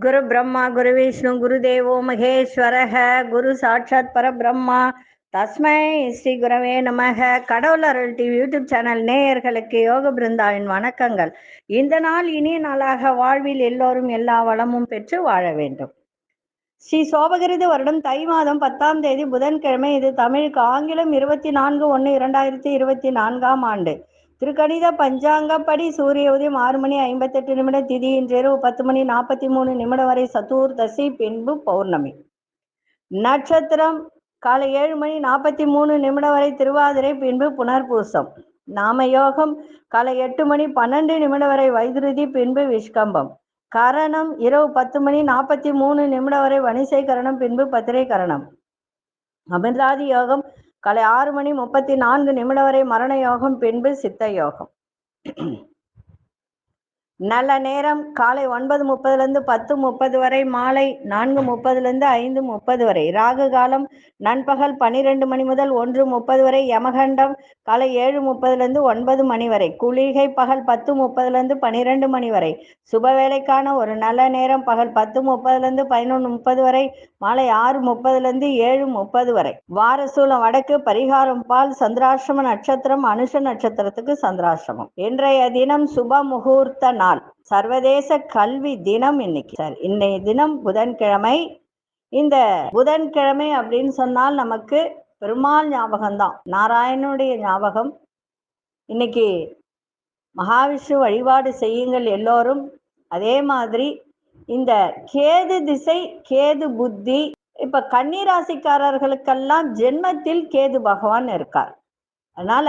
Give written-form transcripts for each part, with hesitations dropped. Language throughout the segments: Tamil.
குரு பிரம்மா குரு விஷ்ணு குரு தேவோ மகேஸ்வரக குரு சாட்சாத் பரபிரம்மா தஸ்மை ஸ்ரீ குரவே நமக. கடவுள் அருள் டிவி யூடியூப் சேனல் நேயர்களுக்கு யோக பிருந்தாவின் வணக்கங்கள். இந்த நாள் இனிய நாளாக வாழ்வில் எல்லோரும் எல்லா வளமும் பெற்று வாழ வேண்டும். ஸ்ரீ சோபகிருது வருடம் தை மாதம் 10ஆம் தேதி புதன்கிழமை. இது தமிழுக்கு ஆங்கிலம் 24/1/2024 ஆண்டு. திருக்கணித பஞ்சாங்கப்படி சூரிய உதயம் 6:58 திதி இன்றிரவு 10:43 வரை சதுர்தசி, பின்பு பௌர்ணமி. நட்சத்திரம் காலை 7:43 வரை திருவாதிரை, பின்பு புனர்பூசம். நாமயோகம் காலை 8:12 வரை வைதுருதி, பின்பு விஷ்கம்பம். கரணம் இரவு 10:43 வரை வணிசை கரணம், பின்பு பத்திரை கரணம். அமிர்தாதி யோகம் காலை 6:34 வரை மரண யோகம், பின்பு சித்த யோகம். நல்ல நேரம் காலை 9:30 10:30 வரை, மாலை 4:30 5:30 வரை. ராகு காலம் நண்பகல் 12 மணி முதல் 1:30 வரை. யமகண்டம் காலை 7:30 9 மணி வரை. குளிகை பகல் 10:30 12 மணி வரை. சுபவேளைக்கான ஒரு நல்ல நேரம் பகல் 10:30 11:30 வரை, மாலை 6:30 7:30 வரை. வாரசூலம் வடக்கு, பரிகாரம் பால். சந்திராசிரம நட்சத்திரம் அனுஷ நட்சத்திரத்துக்கு சந்திராசிரமம். இன்றைய தினம் சுப முகூர்த்த நாள், சர்வதேச கல்வி தினம். இன்னைய தினம் புதன்கிழமை. இந்த புதன்கிழமை அப்படின்னு சொன்னால் நமக்கு பெருமாள் ஞாபகம்தான், நாராயணனுடைய ஞாபகம். இன்னைக்கு மகாவிஷ்ணு வழிபாடு செய்யுங்கள் எல்லோரும். அதே மாதிரி இந்த கேது திசை, கேது புத்தி. இப்ப கன்னிராசிக்காரர்களுக்கெல்லாம் ஜென்மத்தில் கேது பகவான் இருக்கார். அதனால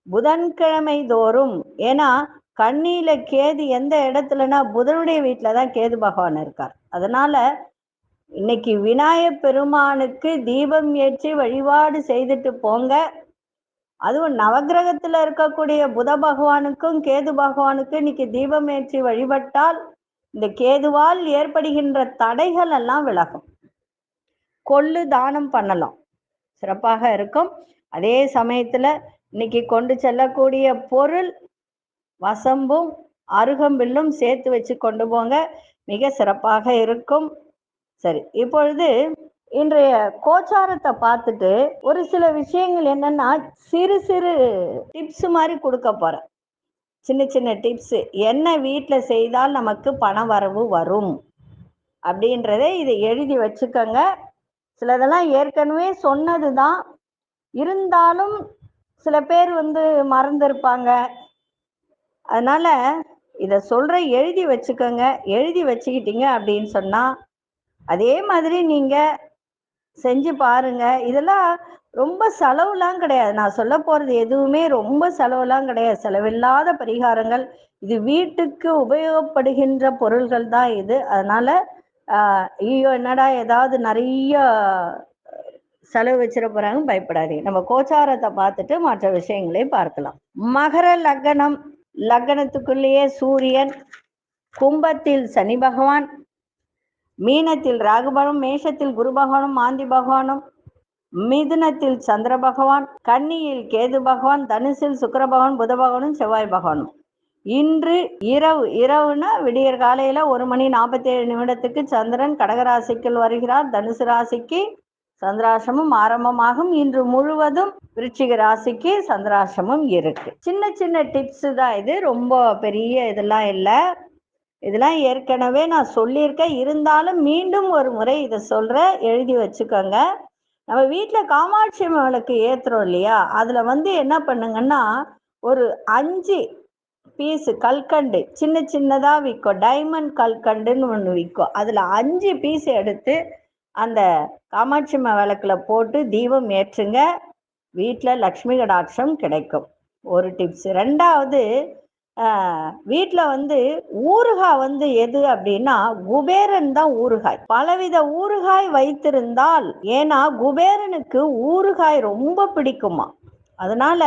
புதன்கிழமை தோறும், ஏன்னா கண்ணியில கேது எந்த இடத்துலனா புதனுடைய வீட்டில தான் கேது பகவான் இருக்கார். அதனால இன்னைக்கு விநாயகப் பெருமானுக்கு தீபம் ஏற்றி வழிபாடு செய்துட்டு போங்க. அதுவும் நவகிரகத்துல இருக்கக்கூடிய புத பகவானுக்கும் கேது பகவானுக்கும் இன்னைக்கு தீபம் ஏற்றி வழிபட்டால் இந்த கேதுவால் ஏற்படுகின்ற தடைகள் எல்லாம் விலகும். கொள்ளு தானம் பண்ணலாம், சிறப்பாக இருக்கும். அதே சமயத்துல இன்னைக்கு கொண்டு செல்லக்கூடிய பொருள் வசம்பும் அருகம்பில்லும் சேர்த்து வச்சு கொண்டு போங்க, மிக சிறப்பாக இருக்கும். சரி, இப்பொழுது இன்றைய கோச்சாரத்தை பார்த்துட்டு ஒரு சில விஷயங்கள் என்னன்னா சிறு சிறு டிப்ஸ் மாதிரி கொடுக்க போறேன். சின்ன சின்ன டிப்ஸ், என்ன வீட்டில் செய்தால் நமக்கு பண வரவு வரும் அப்படின்றத இதை எழுதி வச்சுக்கோங்க. சிலதெல்லாம் ஏற்கனவே சொன்னது தான், இருந்தாலும் சில பேர் மறந்துருப்பாங்க. அதனால இதை சொல்ற, எழுதி வச்சுக்கோங்க. எழுதி வச்சுக்கிட்டீங்க அப்படின்னு சொன்னா அதே மாதிரி நீங்க செஞ்சு பாருங்க. இதெல்லாம் ரொம்ப செலவுலாம் கிடையாது. நான் சொல்ல போறது எதுவுமே ரொம்ப செலவுலாம் கிடையாது, செலவில்லாத பரிகாரங்கள். இது வீட்டுக்கு உபயோகப்படுகின்ற பொருள்கள் தான் இது. அதனால ஐயோ என்னடா ஏதாவது நிறைய செலவு வச்சிட போறாங்க பயப்படாதீங்க. நம்ம கோச்சாரத்தை பார்த்துட்டு மற்ற விஷயங்களை பார்க்கலாம். மகர லக்னம், லக்னத்துக்குள்ளேயே சூரியன், கும்பத்தில் சனி பகவான், மீனத்தில் ராகு பகவான், மேஷத்தில் குரு பகவானும் மாந்தி பகவானும், மிதுனத்தில் சந்திர பகவான், கன்னியில் கேது பகவான், தனுசில் சுக்கிர பகவான், புத பகவானும் செவ்வாய் பகவானும். இன்று இரவுனா விடியற் காலையில 1:47 சந்திரன் கடகராசிக்குள் வருகிறார். தனுசு ராசிக்கு சந்திராசிரமம் ஆரம்பமாகும். இன்று முழுவதும் விருச்சிக ராசிக்கு சந்திராசிரமம் இருக்கு. சின்ன சின்ன டிப்ஸ் தான் இது, ரொம்ப பெரிய இதெல்லாம் இல்லை. இதெல்லாம் ஏற்கனவே நான் சொல்லியிருக்கேன், இருந்தாலும் மீண்டும் ஒரு முறை இதை சொல்ற, எழுதி வச்சுக்கோங்க. நம்ம வீட்டில் காமாட்சி விளக்கு ஏற்றுறோம் இல்லையா, அதில் என்ன பண்ணுங்கன்னா ஒரு 5 பீஸு கல்கண்டு சின்ன சின்னதாக விற்கும், டைமண்ட் கல்கண்டுன்னு ஒன்று விற்கும். அதில் 5 பீஸ் எடுத்து அந்த காமாட்சி விளக்கில் போட்டு தீபம் ஏற்றுங்க. வீட்டில் லக்ஷ்மி கடாட்சம் கிடைக்கும். ஒரு டிப்ஸ். ரெண்டாவது, வீட்டில் ஊறுகாய் எது அப்படின்னா குபேரன் தான் ஊறுகாய். பலவித ஊறுகாய் வைத்திருந்தால், ஏன்னா குபேரனுக்கு ஊறுகாய் ரொம்ப பிடிக்குமா, அதனால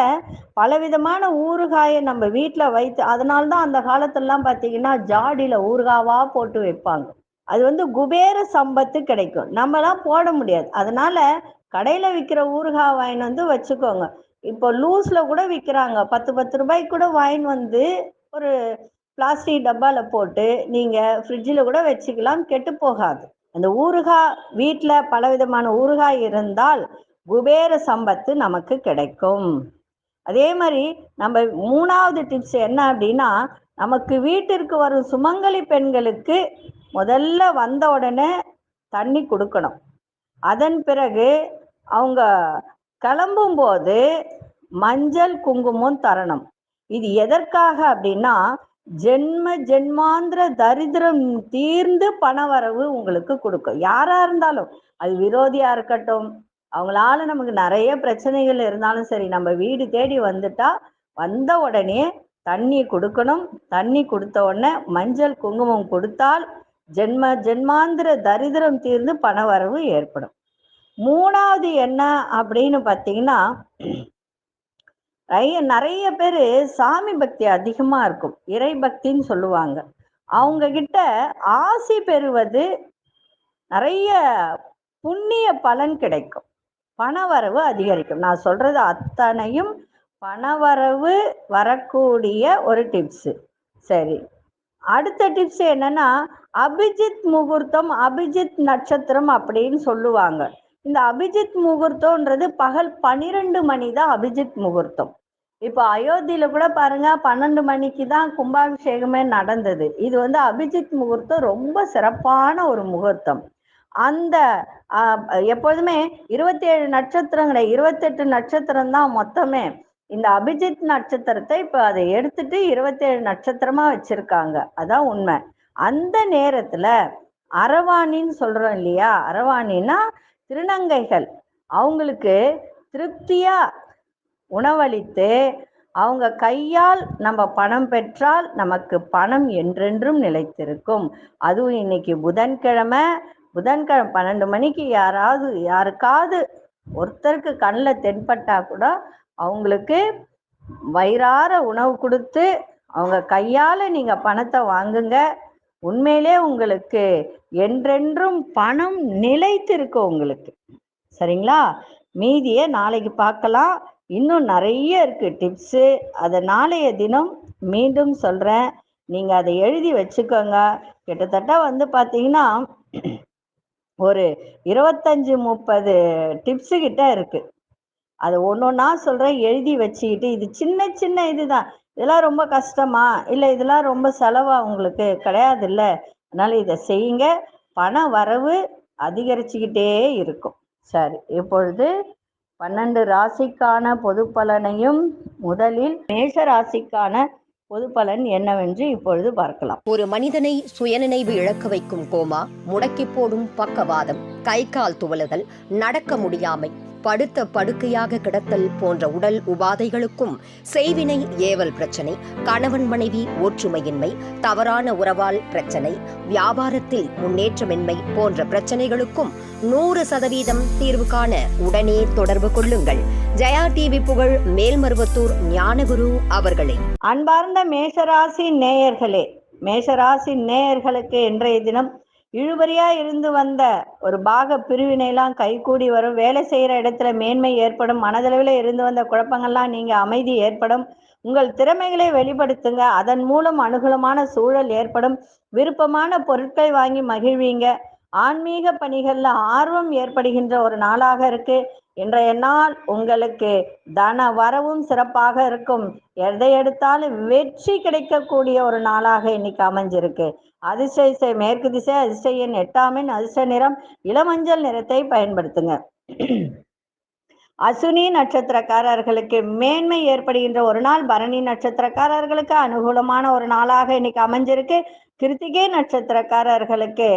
பலவிதமான ஊறுகாயை நம்ம வீட்டில் வைத்து, அதனால்தான் அந்த காலத்திலலாம் பார்த்தீங்கன்னா ஜாடியில் ஊறுகாவா போட்டு வைப்பாங்க. அது குபேர சம்பத்து கிடைக்கும், நம்மளாம் போட முடியாது. அதனால கடையில் விற்கிற ஊறுகாய் வாங்கின்னு வச்சுக்கோங்க. இப்போ லூஸ்ல கூட விற்கிறாங்க, 10 ரூபாய்க்கு கூட வாங்கின்னு ஒரு பிளாஸ்டிக் டப்பாவில் போட்டு நீங்கள் ஃப்ரிட்ஜில் கூட வச்சுக்கலாம், கெட்டு போகாது. அந்த ஊறுகாய் வீட்டில் பலவிதமான ஊறுகாய் இருந்தால் குபேர சம்பத்து நமக்கு கிடைக்கும். அதே மாதிரி நம்ம 3வது டிப்ஸ் என்ன அப்படின்னா, நமக்கு வீட்டிற்கு வரும் சுமங்கலி பெண்களுக்கு முதல்ல வந்த உடனே தண்ணி கொடுக்கணும். அதன் பிறகு அவங்க கிளம்பும் போது மஞ்சள் குங்குமம் தரணும். இது எதற்காக அப்படின்னா, ஜென்மாந்திர தரித்திரம் தீர்ந்து பணவரவு உங்களுக்கு கொடுக்கும். யாரா இருந்தாலும், அது விரோதியா இருக்கட்டும், அவங்களால நமக்கு நிறைய பிரச்சனைகள் இருந்தாலும் சரி, நம்ம வீடு தேடி வந்துட்டா வந்த உடனே தண்ணி கொடுக்கணும். தண்ணி கொடுத்த உடனே மஞ்சள் குங்குமம் கொடுத்தால் ஜென்மாந்திர தரித்திரம் தீர்ந்து பணவரவு ஏற்படும். 3வது என்ன அப்படின்னு பார்த்தீங்கன்னா, நிறைய பேர் சாமி பக்தி அதிகமா இருக்கும், இறை பக்தின்னு சொல்லுவாங்க. அவங்க கிட்ட ஆசி பெறுவது நிறைய புண்ணிய பலன் கிடைக்கும், பணவரவு அதிகரிக்கும். நான் சொல்றது அத்தனையும் பணவரவு வரக்கூடிய ஒரு டிப்ஸ். சரி, அடுத்த டிப்ஸ் என்னன்னா, அபிஜித் முகூர்த்தம், அபிஜித் நட்சத்திரம் அப்படின்னு சொல்லுவாங்க. இந்த அபிஜித் முகூர்த்தம்ன்றது பகல் 12 மணி தான் அபிஜித் முகூர்த்தம். இப்போ அயோத்தியில கூட பாருங்க, 12 மணிக்கு தான் கும்பாபிஷேகமே நடந்தது. இது அபிஜித் முகூர்த்தம் ரொம்ப சிறப்பான ஒரு முகூர்த்தம். அந்த எப்போதுமே 27 நட்சத்திரங்களை 28 நட்சத்திரம் தான் மொத்தமே. இந்த அபிஜித் நட்சத்திரத்தை இப்போ அதை எடுத்துட்டு 27 நட்சத்திரமா வச்சிருக்காங்க. அதான் உண்மை. அந்த நேரத்துல அரவாணின்னு சொல்றோம் இல்லையா, அரவாணின்னா திருநங்கைகள், அவங்களுக்கு திருப்தியா உணவளித்து அவங்க கையால் நம்ம பணம் பெற்றால் நமக்கு பணம் என்றென்றும் நிலைத்திருக்கும். அதுவும் இன்னைக்கு புதன்கிழமை 12 மணிக்கு யாருக்காவது ஒருத்தருக்கு கண்ணில் தென்பட்டா கூட அவங்களுக்கு வயிறார உணவு கொடுத்து அவங்க கையால் நீங்கள் பணத்தை வாங்குங்க. உண்மையிலே உங்களுக்கு என்றென்றும் பணம் நிலைத்திருக்கு உங்களுக்கு. சரிங்களா? மீதியை நாளைக்கு பார்க்கலாம். இன்னும் நிறைய இருக்கு டிப்ஸு. அதை நாளைய தினம் மீண்டும் சொல்கிறேன். நீங்கள் அதை எழுதி வச்சுக்கோங்க. கிட்டத்தட்ட பார்த்தீங்கன்னா ஒரு 25-30 டிப்ஸு கிட்ட இருக்கு. அது ஒன்றொன்னா சொல்கிறேன், எழுதி வச்சுக்கிட்டு. இது சின்ன சின்ன இதுதான். இதெல்லாம் ரொம்ப கஷ்டமா இல்லை, இதெல்லாம் ரொம்ப செலவா உங்களுக்கு கிடையாது இல்லை. அதனால இதை செய்யுங்க, பண வரவு அதிகரிச்சுக்கிட்டே இருக்கும். சரி, இப்பொழுது 12 ராசிக்கான பொது பலனையும் முதலில் மேஷ ராசிக்கான பொது பலன் என்னவென்று இப்பொழுது பார்க்கலாம். ஒரு மனிதனை சுயநினைவு இழக்க வைக்கும் கோமா, முடக்கி போடும் பக்கவாதம், கை கால் துவலுதல், நடக்க முடியாமை, படுத்த படுக்கையாக கிடத்தல் போன்ற உடல் உபாதைகளுக்கும், செய்வினை ஏவல் பிரச்சனை, கணவன் மனைவி ஒற்றுமையின்மை, தவறான உறவால் பிரச்சனை, வியாபாரத்தில் முன்னேற்றமின்மை போன்ற பிரச்சனைகளுக்கும் 100% தீர்வு காண உடனே தொடர்பு கொள்ளுங்கள். ஜெயா டிவி புகழ் மேல்மருவத்தூர் ஞானகுரு அவர்களே. அன்பார்ந்த மேஷராசி நேயர்களே, மேஷராசி நேயர்களுக்கு இன்றைய தினம் இழுபறியா இருந்து வந்த ஒரு பாக பிரிவினைலாம் கைகூடி வரும். வேலை செய்கிற இடத்துல மேன்மை ஏற்படும். மனதளவில் இருந்து வந்த குழப்பங்கள்லாம் நீங்க அமைதி ஏற்படும். உங்கள் திறமைகளை வெளிப்படுத்துங்க. அதன் மூலம் அனுகூலமான சூழல் ஏற்படும். விருப்பமான பொருட்களை வாங்கி மகிழ்வீங்க. ஆன்மீக பணிகள்ல ஆர்வம் ஏற்படுகின்ற ஒரு நாளாக இருக்கு. இன்றைய நாள் உங்களுக்கு தன வரவும் சிறப்பாக இருக்கும். எதை எடுத்தாலும் வெற்றி கிடைக்கக்கூடிய ஒரு நாளாக இன்னைக்கு அமைஞ்சிருக்கு. அதிர்ஷ்ட மேற்கு திசை, அதிர்ஷ்ட எண் 8ஆம் எண், அதிர்ஷ்ட நிறம் இளமஞ்சள் நிறத்தை பயன்படுத்துங்க. அசுனி நட்சத்திரக்காரர்களுக்கு மேன்மை ஏற்படுகின்ற ஒரு நாள். பரணி நட்சத்திரக்காரர்களுக்கு அனுகூலமான ஒரு நாளாக இன்னைக்கு அமைஞ்சிருக்கு. கிருத்திகை நட்சத்திரக்காரர்களுக்கு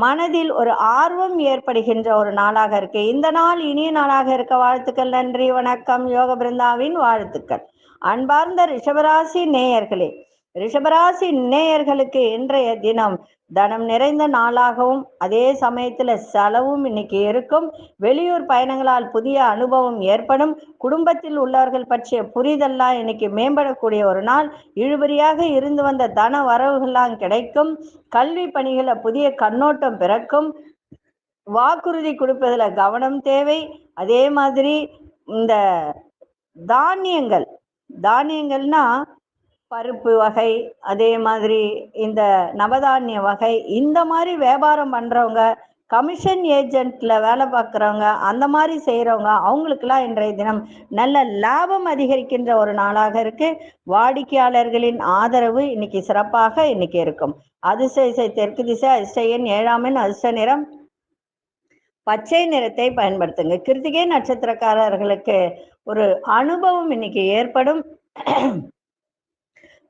மனதில் ஒரு ஆர்வம் ஏற்படுகின்ற ஒரு நாளாக இருக்கு. இந்த நாள் இனிய நாளாக இருக்க வாழ்த்துக்கள். நன்றி, வணக்கம். யோக பிருந்தாவின் வாழ்த்துக்கள். அன்பார்ந்த ரிஷபராசி நேயர்களே, ரிஷபராசி நேயர்களுக்கு இன்றைய தினம் தனம் நிறைந்த நாளாகவும் அதே சமயத்துல செலவும் இன்னைக்கு இருக்கும். வெளியூர் பயணங்களால் புதிய அனுபவம் ஏற்படும். குடும்பத்தில் உள்ளவர்கள் பற்றிய புரிதல்லாம் இன்னைக்கு மேம்படக்கூடிய ஒரு நாள். இழுபறியாக இருந்து வந்த தன வரவுகள்லாம் கிடைக்கும். கல்வி பணிகளை புதிய கண்ணோட்டம் பிறக்கும். வாக்குறுதி கொடுப்பதுல கவனம் தேவை. அதே மாதிரி இந்த தானியங்கள்னா பருப்பு வகை, அதே மாதிரி இந்த நவதானிய வகை, இந்த மாதிரி வியாபாரம் பண்றவங்க, கமிஷன் ஏஜென்ட்ல வேலை பார்க்குறவங்க, அந்த மாதிரி செய்கிறவங்க, அவங்களுக்கெல்லாம் இன்றைய தினம் நல்ல லாபம் அதிகரிக்கின்ற ஒரு நாளாக இருக்கு. வாடிக்கையாளர்களின் ஆதரவு இன்னைக்கு சிறப்பாக இன்னைக்கு இருக்கும். அதிர்ஷ்ட தெற்கு திசை, அதிர்ஷ்ட எண் 7ஆம் எண், அதிர்ஷ்ட நிறம் பச்சை நிறத்தை பயன்படுத்துங்க. கிருத்திகை நட்சத்திரக்காரர்களுக்கு ஒரு அனுபவம் இன்னைக்கு ஏற்படும்.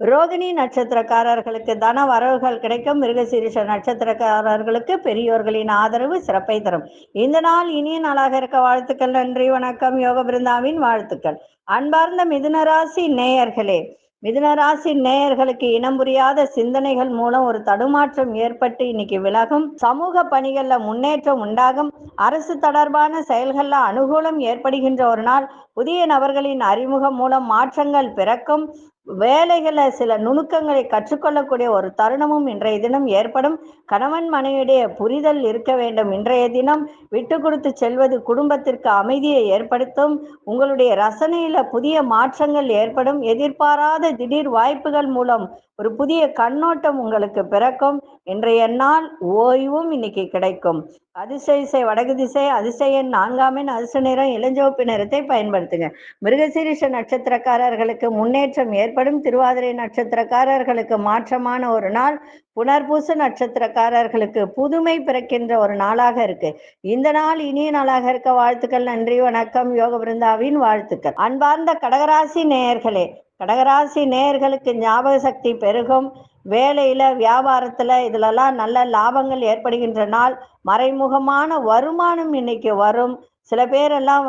ரோகிணி நட்சத்திரக்காரர்களுக்கு தன வரவுகள் கிடைக்கும். மிருகசீரிஷ நட்சத்திரக்காரர்களுக்கு பெரியோர்களின் ஆதரவு சிறப்பை தரும். இந்த நாள் இனிய நாளாக இருக்க வாழ்த்துக்கள். நன்றி, வணக்கம். யோக பிருந்தாவின் வாழ்த்துக்கள். அன்பார்ந்த மிதுனராசி நேயர்களே, மிதுனராசி நேயர்களுக்கு இனம் புரியாத சிந்தனைகள் மூலம் ஒரு தடுமாற்றம் ஏற்பட்டு இன்னைக்கு விலகும். சமூக பணிகள்ல முன்னேற்றம் உண்டாகும். அரசு தொடர்பான செயல்கள்ல அனுகூலம் ஏற்படுகின்ற ஒரு நாள். புதிய நபர்களின் அறிமுகம் மூலம் மாற்றங்கள் பிறக்கும். வேலைகளை சில நுணுக்கங்களை கற்றுக்கொள்ளக்கூடிய ஒரு தருணமும் இன்றைய தினம் ஏற்படும். கணவன் மனைவியுடைய புரிதல் இருக்க வேண்டும். இன்றைய தினம் விட்டு கொடுத்து செல்வது குடும்பத்திற்கு அமைதியை ஏற்படுத்தும். உங்களுடைய ரசனையில புதிய மாற்றங்கள் ஏற்படும். எதிர்பாராத திடீர் வாய்ப்புகள் மூலம் ஒரு புதிய கண்ணோட்டம் உங்களுக்கு பிறக்கும். இன்றைய நாள் ஓய்வும் இன்னைக்கு கிடைக்கும். அதிர்ஷ்ட திசை வடக்கு திசை, அதிர்ஷ்ட எண் 4ஆம் எண், அதிர்ஷ்ட நிறம் இளஞ்சிவப்பு நிறத்தை பயன்படுத்துங்க. மிருகசீரிஷ நட்சத்திரக்காரர்களுக்கு முன்னேற்றம் ஏற்படும். திருவாதிரை நட்சத்திரக்காரர்களுக்கு மாற்றமான ஒரு நாள். புனர்பூச நட்சத்திரக்காரர்களுக்கு புதுமை பிறக்கின்ற ஒரு நாளாக இருக்கு. இந்த நாள் இனிய நாளாக இருக்க வாழ்த்துக்கள். நன்றி, வணக்கம். யோக பிருந்தாவின் வாழ்த்துக்கள். அன்பார்ந்த கடகராசி நேயர்களே, கடகராசி நேயர்களுக்கு ஞாபக சக்தி பெருகும். வேலையில, வியாபாரத்துல இதுலலாம் நல்ல லாபங்கள் ஏற்படுகின்ற நாள். மறைமுகமான வருமானம் இன்னைக்கு வரும். சில பேரெல்லாம்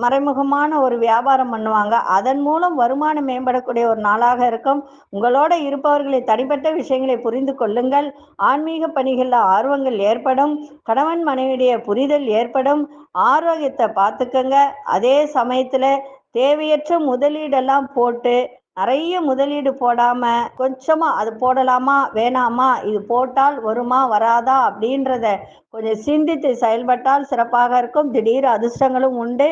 மறைமுகமான ஒரு வியாபாரம் பண்ணுவாங்க. அதன் மூலம் வருமானம் மேம்படக்கூடிய ஒரு நாளாக இருக்கும். உங்களோட இருப்பவர்களை தனிப்பட்ட விஷயங்களை புரிந்து கொள்ளுங்கள். ஆன்மீக பணிகளில் ஆர்வங்கள் ஏற்படும். கணவன் மனைவியுடைய புரிதல் ஏற்படும். ஆரோக்கியத்தை பார்த்துக்கங்க. அதே சமயத்துல தேவையற்ற முதலீடெல்லாம் போட்டு நிறைய முதலீடு போடாம கொஞ்சமா அது போடலாமா வேணாமா, இது போட்டால் வருமா வராதா அப்படின்றத கொஞ்சம் சிந்தித்து செயல்பட்டால் சிறப்பாக இருக்கும். திடீர் அதிர்ஷ்டங்களும் உண்டு.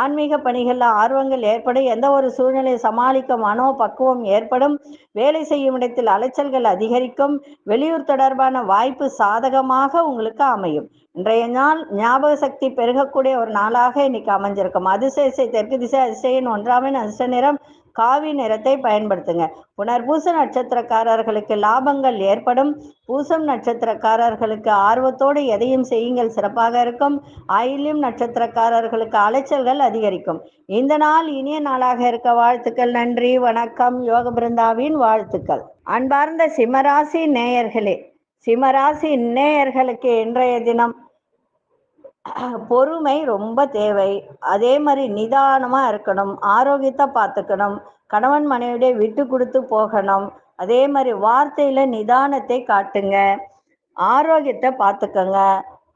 ஆன்மீக பணிகளில் ஆர்வங்கள் ஏற்படும். எந்த ஒரு சூழ்நிலையை சமாளிக்க மனோ பக்குவம் ஏற்படும். வேலை செய்யும் இடத்தில் அலைச்சல்கள் அதிகரிக்கும். வெளியூர் தொடர்பான வாய்ப்பு சாதகமாக உங்களுக்கு அமையும். இன்றைய நாள் ஞாபக சக்தி பெருகக்கூடிய ஒரு நாளாக இன்னைக்கு அமைஞ்சிருக்கும். அதிர்ஷ்ட திசை தெற்கு திசை, அதிர்ஷ்ட எண் 1ஆம் எண், அதிர்ஷ்ட நிறம் காவி நிறத்தை பயன்படுத்துங்க. புனர்பூச நட்சத்திரக்காரர்களுக்கு லாபங்கள் ஏற்படும். பூசம் நட்சத்திரக்காரர்களுக்கு ஆர்வத்தோடு எதையும் செய்யுங்கள், சிறப்பாக இருக்கும். ஆயில்யம் நட்சத்திரக்காரர்களுக்கு அலைச்சல்கள் அதிகரிக்கும். இந்த நாள் இனிய நாளாக இருக்க வாழ்த்துக்கள். நன்றி, வணக்கம். யோக பிருந்தாவின் வாழ்த்துக்கள். அன்பார்ந்த சிம்மராசி நேயர்களே, சிம்மராசி நேயர்களுக்கு இன்றைய தினம் பொறுமை ரொம்ப தேவை. அதே மாதிரி நிதானமா இருக்கணும். ஆரோக்கியத்தை பார்த்துக்கணும். கணவன் மனைவியுடைய விட்டு கொடுத்து போகணும். அதே மாதிரி வார்த்தையில நிதானத்தை காட்டுங்க. ஆரோக்கியத்தை பார்த்துக்கங்க.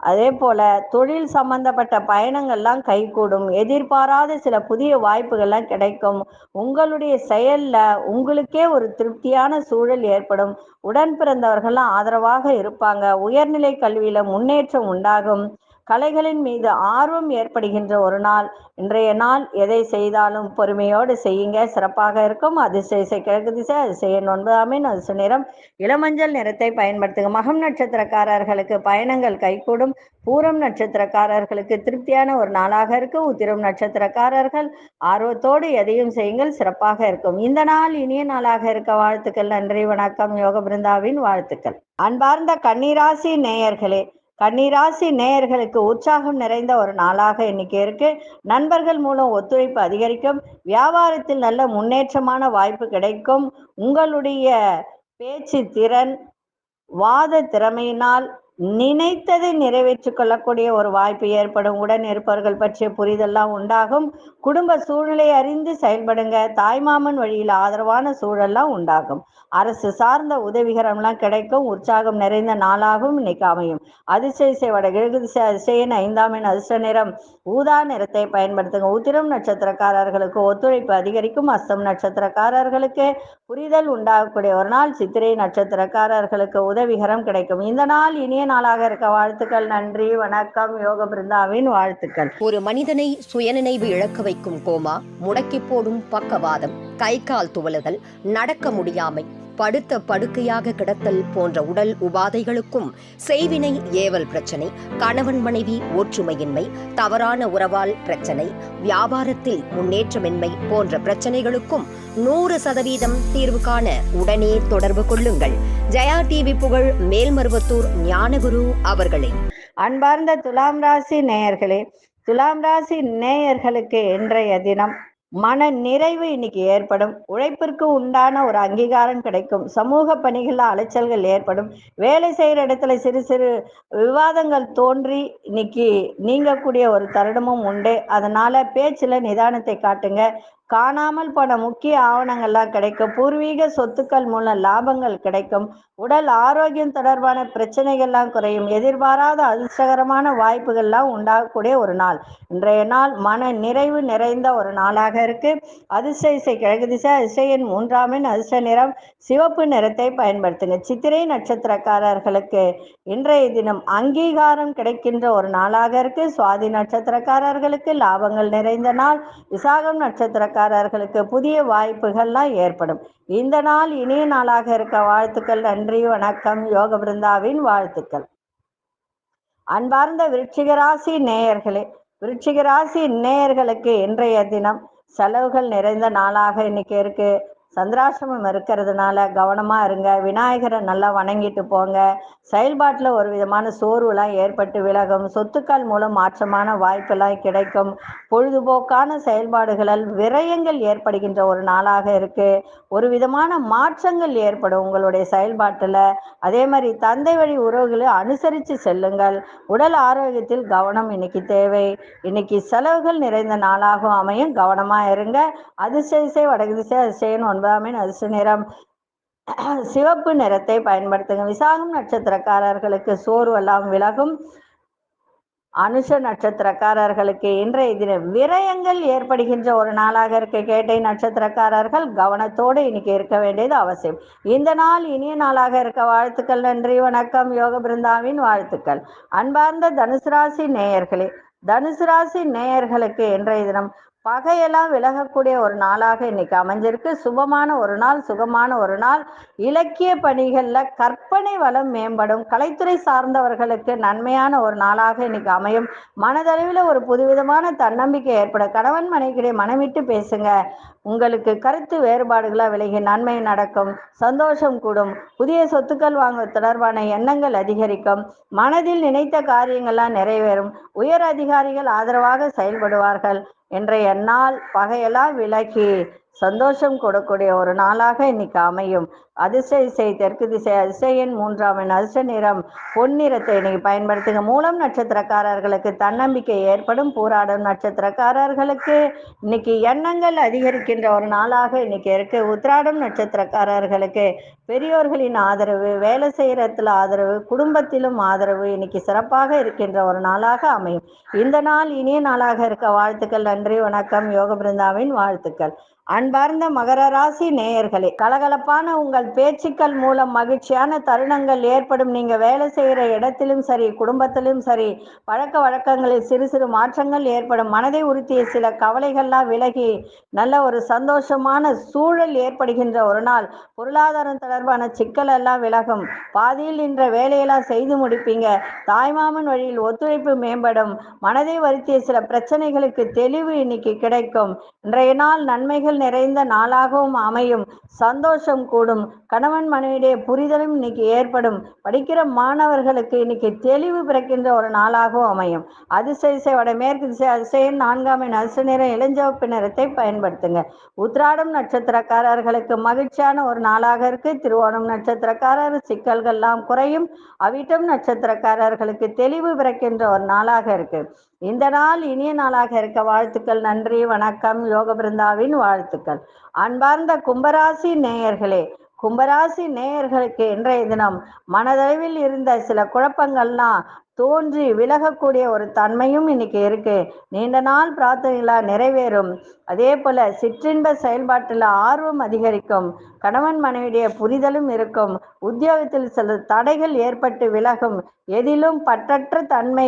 அதே போல தொழில் சம்பந்தப்பட்ட பயணங்கள்லாம் கைகூடும். எதிர்பாராத சில புதிய வாய்ப்புகள்லாம் கிடைக்கும். உங்களுடைய செயல்ல உங்களுக்கே ஒரு திருப்தியான சூழல் ஏற்படும். உடன் பிறந்தவர்கள்லாம் ஆதரவாக இருப்பாங்க. உயர்நிலை கல்வியில முன்னேற்றம் உண்டாகும். கலைகளின் மீது ஆர்வம் ஏற்படுகின்ற ஒரு நாள். இன்றைய நாள் எதை செய்தாலும் பொறுமையோடு செய்யுங்க, சிறப்பாக இருக்கும். அதிர்ஷ்ட திசை கிழக்கு திசை, அதிர்ஷ்ட எண் 9ஆம் எண், அதிர்ஷ்ட நிறம் இளமஞ்சள் நிறத்தை பயன்படுத்துங்க. மகம் நட்சத்திரக்காரர்களுக்கு பயணங்கள் கைகூடும். பூரம் நட்சத்திரக்காரர்களுக்கு திருப்தியான ஒரு நாளாக இருக்கு. உத்திரம் நட்சத்திரக்காரர்கள் ஆர்வத்தோடு எதையும் செய்யுங்கள், சிறப்பாக இருக்கும். இந்த நாள் இனிய நாளாக இருக்க வாழ்த்துக்கள். நன்றி, வணக்கம். யோக பிருந்தாவின் வாழ்த்துக்கள். அன்பார்ந்த கன்னிராசி நேயர்களே, கன்னிராசி நேயர்களுக்கு உற்சாகம் நிறைந்த ஒரு நாளாக இன்னைக்கு இருக்கு. நண்பர்கள் மூலம் ஒத்துழைப்பு அதிகரிக்கும். வியாபாரத்தில் நல்ல முன்னேற்றமான வாய்ப்பு கிடைக்கும். உங்களுடைய பேச்சு திறன், வாத திறமையினால் நினைத்ததை நிறைவேற்றிக் கொள்ளக்கூடிய ஒரு வாய்ப்பு ஏற்படும். உடன் இருப்பவர்கள் பற்றிய புரிதெல்லாம் உண்டாகும். குடும்ப சூழ்நிலை அறிந்து செயல்படுங்க. தாய்மாமன் வழியில் ஆதரவான சூழல்லாம் உண்டாகும். அரசு சார்ந்த உதவிகரம்லாம் கிடைக்கும். உற்சாகம் நிறைந்த நாளாகவும் இன்னைக்கு அமையும். அதிர்ஷ்ட திசை வடகிழக்கு திசை, அதிர்ஷ்ட எண் 5ஆம் எண், அதிர்ஷ்ட நிறம் ஊதா நிறத்தை பயன்படுத்துங்க. உத்திரம் நட்சத்திரக்காரர்களுக்கு ஒத்துழைப்பு அதிகரிக்கும். அஸ்தம் நட்சத்திரக்காரர்களுக்கு புரிதல் உண்டாகக்கூடிய ஒரு நாள். சித்திரை நட்சத்திரக்காரர்களுக்கு உதவிகரம் கிடைக்கும். இந்த நாள் இனிய நாளாக இருக்க வாழ்த்துக்கள். நன்றி, வணக்கம். யோக பிருந்தாவின் வாழ்த்துக்கள். ஒரு மனிதனை சுயநினைவு இழக்க வைக்கும் கோமா, முடக்கி போடும் பக்கவாதம், கை கால் துவலுதல், நடக்க முடியாமை, படுத்த படுக்கையாக கிடத்தல் போன்ற உடல் உபாதைகளுக்கும், செய்வினை ஏவல் பிரச்சனை, கணவன் மனைவி ஒற்றுமையின்மை, தவறான உறவால் பிரச்சனை, வியாபாரத்தில் முன்னேற்றமின்மை போன்ற பிரச்சனைகளுக்கும் 100% தீர்வு காண உடனே தொடர்பு கொள்ளுங்கள். ஜெயா டிவி புகழ் மேல்மருவத்தூர் ஞானகுரு அவர்களே. அன்பார்ந்த துலாம் ராசி நேயர்களே, துலாம் ராசி நேயர்களுக்கு இன்றைய தினம் மன நிறைவு இன்னைக்கு ஏற்படும். உழைப்பிற்கு உண்டான ஒரு அங்கீகாரம் கிடைக்கும். சமூக பணிகளில் அலைச்சல்கள் ஏற்படும். வேலை செய்கிற இடத்துல சிறு சிறு விவாதங்கள் தோன்றி இன்னைக்கு நீங்கக்கூடிய ஒரு தருணமும் உண்டு. அதனால பேச்சில் நிதானத்தை காட்டுங்க. காணாமல் போன முக்கிய ஆவணங்கள்லாம் கிடைக்கும். பூர்வீக சொத்துக்கள் மூலம் லாபங்கள் கிடைக்கும். உடல் ஆரோக்கியம் தொடர்பான பிரச்சனைகள்லாம் குறையும். எதிர்பாராத அதிர்ஷ்டகரமான வாய்ப்புகள்லாம் உண்டாகக்கூடிய ஒரு நாள். இன்றைய நாள் மன நிறைவு நிறைந்த ஒரு நாளாக இருக்கு. அதிர்ஷ்ட இசை கிழக்கு திசை, அதிர்ஷ்ட எண் 3ஆம் எண், அதிர்ஷ்ட நிறம் சிவப்பு நிறத்தை பயன்படுத்துங்க. சித்திரை நட்சத்திரக்காரர்களுக்கு இன்றைய தினம் அங்கீகாரம் கிடைக்கின்ற ஒரு நாளாக இருக்கு. சுவாதி நட்சத்திரக்காரர்களுக்கு லாபங்கள் நிறைந்த நாள். விசாகம் நட்சத்திரக்காரர்களுக்கு புதிய வாய்ப்புகள்லாம் ஏற்படும். இந்த நாள் இனிய நாளாக இருக்க வாழ்த்துக்கள். நன்றி, வணக்கம். யோக பிருந்தாவின் வாழ்த்துக்கள். அன்பார்ந்த விருச்சிக ராசி நேயர்களே, விருச்சிக ராசி நேயர்களுக்கு இன்றைய தினம் செலவுகள் நிறைந்த நாளாக இன்னைக்கு இருக்கு. சந்திராசிரமம் இருக்கிறதுனால கவனமா இருங்க. விநாயகரை நல்லா வணங்கிட்டு போங்க. செயல்பாட்டில் ஒரு விதமான சோர்வுலாம் ஏற்பட்டு விலகும். சொத்துக்கள் மூலம் மாற்றமான வாய்ப்பெல்லாம் கிடைக்கும். பொழுதுபோக்கான செயல்பாடுகளால் விரயங்கள் ஏற்படுகின்ற ஒரு நாளாக இருக்கு. ஒரு விதமான மாற்றங்கள் ஏற்படும் உங்களுடைய செயல்பாட்டில். அதே மாதிரி தந்தை வழி உறவுகளை அனுசரித்து செல்லுங்கள். உடல் ஆரோக்கியத்தில் கவனம் இன்னைக்கு தேவை. இன்னைக்கு செலவுகள் நிறைந்த நாளாகவும் அமையும். கவனமா இருங்க. அதிர்ஷ்ட திசை வடக்கு திசை, அதிர்ஷ்ட எண் 9ஆம் எண், அதிர்ஷ்ட நிறம் சிவப்பு நிறத்தை பயன்படுத்துங்க. விசாகம் நட்சத்திரக்காரர்களுக்கு சோர்வெல்லாம் விலகும். அனுஷ நட்சத்திரக்காரர்களுக்கு இன்றைய தினம் விரயங்கள் ஏற்படுகின்ற ஒரு நாளாக இருக்க. கேட்டை நட்சத்திரக்காரர்கள் கவனத்தோடு இன்னைக்கு இருக்க வேண்டியது அவசியம். இந்த நாள் இனிய நாளாக இருக்க வாழ்த்துக்கள். நன்றி, வணக்கம். யோக பிருந்தாவின் வாழ்த்துக்கள். அன்பார்ந்த தனுசு ராசி நேயர்களே, தனுசு ராசி நேயர்களுக்கு இன்றைய தினம் பகையெல்லாம் விலகக்கூடிய ஒரு நாளாக இன்னைக்கு அமைஞ்சிருக்கு. சுபமான ஒரு நாள், சுகமான ஒரு நாள். இலக்கிய பணிகள்ல கற்பனை வளம் மேம்படும். கலைத்துறை சார்ந்தவர்களுக்கு நன்மையான ஒரு நாளாக இன்னைக்கு அமையும். மனதளவில் ஒரு புதுவிதமான தன்னம்பிக்கை ஏற்படும். கணவன் மனைவிக்கிடையே மனமிட்டு பேசுங்க. உங்களுக்கு கருத்து வேறுபாடுகளா விலகி நன்மை நடக்கும். சந்தோஷம் கூடும். புதிய சொத்துக்கள் வாங்குவது தொடர்பான எண்ணங்கள் அதிகரிக்கும். மனதில் நினைத்த காரியங்கள்லாம் நிறைவேறும். உயர் அதிகாரிகள் ஆதரவாக செயல்படுவார்கள். இன்றைய நாள் பகையெல்லாம் விலகி சந்தோஷம் கொடுக்கூடிய ஒரு நாளாக இன்னைக்கு அமையும். அதிர்ஷ்ட இசை தெற்கு திசை, அதிர்ஷ்ட எண் 3ஆம் எண், அதிர்ஷ்ட நிறம் பொன்னிறத்தை இன்னைக்கு பயன்படுத்துங்க. மூலம் நட்சத்திரக்காரர்களுக்கு தன்னம்பிக்கை ஏற்படும். பூராடம் நட்சத்திரக்காரர்களுக்கு இன்னைக்கு எண்ணங்கள் அதிகரிக்கின்ற ஒரு நாளாக இன்னைக்கு இருக்கு. உத்திராடம் நட்சத்திரக்காரர்களுக்கு பெரியோர்களின் ஆதரவு, வேலை செய்யறதுல ஆதரவு, குடும்பத்திலும் ஆதரவு இன்னைக்கு சிறப்பாக இருக்கின்ற ஒரு நாளாக அமையும். இந்த நாள் இனிய நாளாக இருக்க வாழ்த்துக்கள். நன்றி, வணக்கம். யோக பிருந்தாவின் வாழ்த்துக்கள். அன்பார்ந்த மகர ராசி நேயர்களே, கலகலப்பான உங்கள் பேச்சுக்கள் மூலம் மகிழ்ச்சியான தருணங்கள் ஏற்படும். நீங்க வேலை செய்கிற இடத்திலும் சரி, குடும்பத்திலும் சரி, பழக்க வழக்கங்களில் சிறு சிறு மாற்றங்கள் ஏற்படும். மனதை உறுத்திய சில கவலைகள்லாம் விலகி நல்ல ஒரு சந்தோஷமான சூழல் ஏற்படுகின்ற ஒரு நாள். பொருளாதாரம் தொடர்பான சிக்கல் எல்லாம் விலகும். பாதியில் நின்ற வேலையெல்லாம் செய்து முடிப்பீங்க. தாய்மாமன் வழியில் ஒத்துழைப்பு மேம்படும். மனதை வருத்திய சில பிரச்சனைகளுக்கு தெளிவு இன்னைக்கு கிடைக்கும். இன்றைய நாள் நன்மைகள் நிறைந்த நாளாகவும் அமையும். சந்தோஷம் கூடும். கணவன் மனைவியுடைய புரிதலும் இன்னைக்கு ஏற்படும். படிக்கிற மாணவர்களுக்கு இன்னைக்கு தெளிவு பிறக்கின்ற ஒரு நாளாகவும் அமையும். அதிர்ஷ்ட திசை வடமேற்கு திசை, அதிர்ஷ்ட எண் 4ஆம் எண், அதிர்ஷ்ட நிறம் இளஞ்சிவப்பு நிறத்தை பயன்படுத்துங்க. உத்திராடம் நட்சத்திரக்காரர்களுக்கு மகிழ்ச்சியான ஒரு நாளாக இருக்கு. திருவோணம் நட்சத்திரக்காரர் சிக்கல்கள்லாம் குறையும். அவிட்டம் நட்சத்திரக்காரர்களுக்கு தெளிவு பிறக்கின்ற ஒரு நாளாக இருக்கு. இந்த நாள் இனிய நாளாக இருக்க வாழ்த்துக்கள். நன்றி, வணக்கம். யோக பிருந்தாவின் வாழ்த்துக்கள். அன்பார்ந்த கும்பராசி நேயர்களே, கும்பராசி நேயர்களுக்கு இன்றைய தினம் மனதளவில் இருந்த சில குழப்பங்கள்லாம் தோன்றி விலகக்கூடிய ஒரு தன்மையும் இன்னைக்கு இருக்கு. நீண்ட நாள் பிரார்த்தனைகளா நிறைவேறும். அதே போல சிற்றின்ப செயல்பாட்டில் ஆர்வம் அதிகரிக்கும். கணவன் மனைவியுடைய புரிதலும் இருக்கும். உத்தியோகத்தில் சில தடைகள் ஏற்பட்டு விலகும். எதிலும் பற்றற்ற தன்மை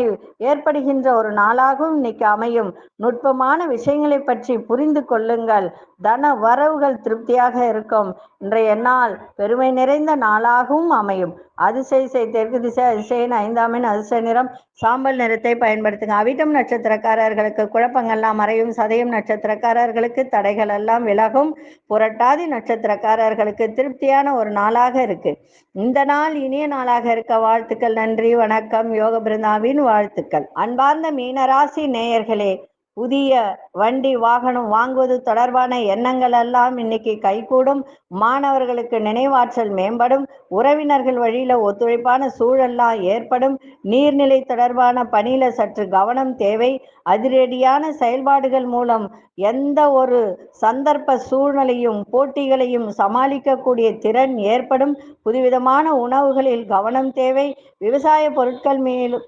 ஏற்படுகின்ற ஒரு நாளாகவும் இன்னைக்கு அமையும். நுட்பமான விஷயங்களை பற்றி புரிந்து கொள்ளுங்கள். தன வரவுகள் திருப்தியாக இருக்கும். இன்றைய நாள் பெருமை நிறைந்த நாளாகவும் அமையும். அதிசய தெற்கு திசை அதிசயன் 5ஆம் எண் அதிர்ஷ்ட நிறம் சாம்பல் நிறத்தை பயன்படுத்துங்க. அவிட்டம் நட்சத்திரக்காரர்களுக்கு குழப்பங்கள்லாம் மறையும். சதயம் நட்சத்திரக்காரர்களுக்கு தடைகள் எல்லாம் விலகும். புரட்டாதி நட்சத்திரக்காரர்களுக்கு திருப்தியான ஒரு நாளாக இருக்கு. இந்த நாள் இனிய நாளாக இருக்க வாழ்த்துக்கள். நன்றி, வணக்கம். யோக பிருந்தாவின் வாழ்த்துக்கள். அன்பார்ந்த மீனராசி நேயர்களே, புதிய வண்டி வாகனம் வாங்குவது தொடர்பான எண்ணங்கள் எல்லாம் இன்னைக்கு கைகூடும். மாணவர்களுக்கு நினைவாற்றல் மேம்படும். உறவினர்கள் வழியில ஒத்துழைப்பான சூழல்லாம் ஏற்படும். நீர்நிலை தொடர்பான பணியில சற்று கவனம் தேவை. அதிரடியான செயல்பாடுகள் மூலம் எந்த ஒரு சந்தர்ப்ப சூழ்நிலையும் போட்டிகளையும் சமாளிக்கக்கூடிய திறன் ஏற்படும். புதுவிதமான உணவுகளில் கவனம் தேவை. விவசாய பொருட்கள் மேலும்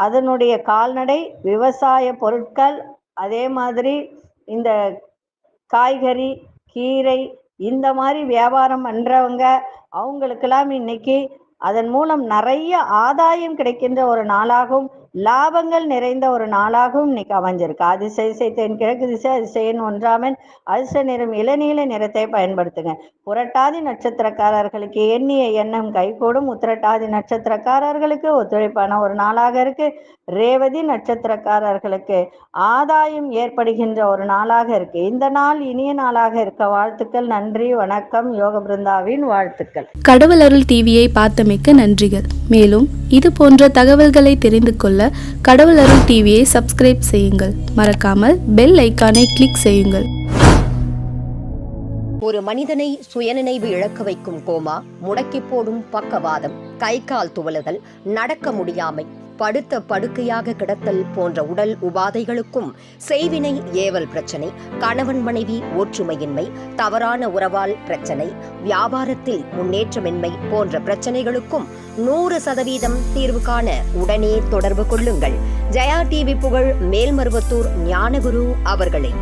அதனுடைய கால்நடை விவசாய பொருட்கள், அதே மாதிரி இந்த காய்கறி கீரை இந்த மாதிரி வியாபாரம் பண்றவங்க அவங்களுக்கெல்லாம் இன்னைக்கு அதன் மூலம் நிறைய ஆதாயம் கிடைக்கின்ற ஒரு நாளாகவும் லாபங்கள் நிறைந்த ஒரு நாளாகவும் இன்னைக்கு அமைஞ்சிருக்கு. அதிசய தென்கிழக்கு திசை அதிசயன் 1ஆம் எண் அதிர்ஷ்ட நிறம் இளநீல நிறத்தை பயன்படுத்துங்க. புரட்டாதி நட்சத்திரக்காரர்களுக்கு எண்ணிய எண்ணம் கைகூடும். உத்திரட்டாதி நட்சத்திரக்காரர்களுக்கு ஒத்துழைப்பான ஒரு நாளாக இருக்கு. ரேவதி நட்சத்திரக்காரர்களுக்கு ஆதாயம் ஏற்படுகின்ற ஒரு நாளாக இருக்கு. இந்த நாள் இனிய நாளாக இருக்க வாழ்த்துக்கள். நன்றி, வணக்கம். யோக பிருந்தாவின் வாழ்த்துக்கள். கடவுள் அருள் டிவியை பார்த்தமைக்கு நன்றிகள். மேலும் இது போன்ற தகவல்களை தெரிந்து கொள்ள கடவுள் அருள் டிவியை சப்ஸ்கிரைப் செய்யுங்கள். மறக்காமல் பெல் ஐக்கானை கிளிக் செய்யுங்கள். ஒரு மனிதனை சுயநினைவு இழக்க வைக்கும் கோமா, முடக்கி போடும் பக்கவாதம், கை கால் துவளுதல், நடக்க முடியாமை, படுத்த படுக்கையாக கிடத்தல் போன்ற உடல் உபாதைகளுக்கும், செய்வினை ஏவல் பிரச்சனை, கணவன் மனைவி ஒற்றுமையின்மை, தவறான உறவால் பிரச்சனை, வியாபாரத்தில் முன்னேற்றமின்மை போன்ற பிரச்சனைகளுக்கும் 100% தீர்வு காண உடனே தொடர்பு கொள்ளுங்கள். ஜெயா டிவி புகழ் மேல்மருவத்தூர் ஞானகுரு அவர்களை.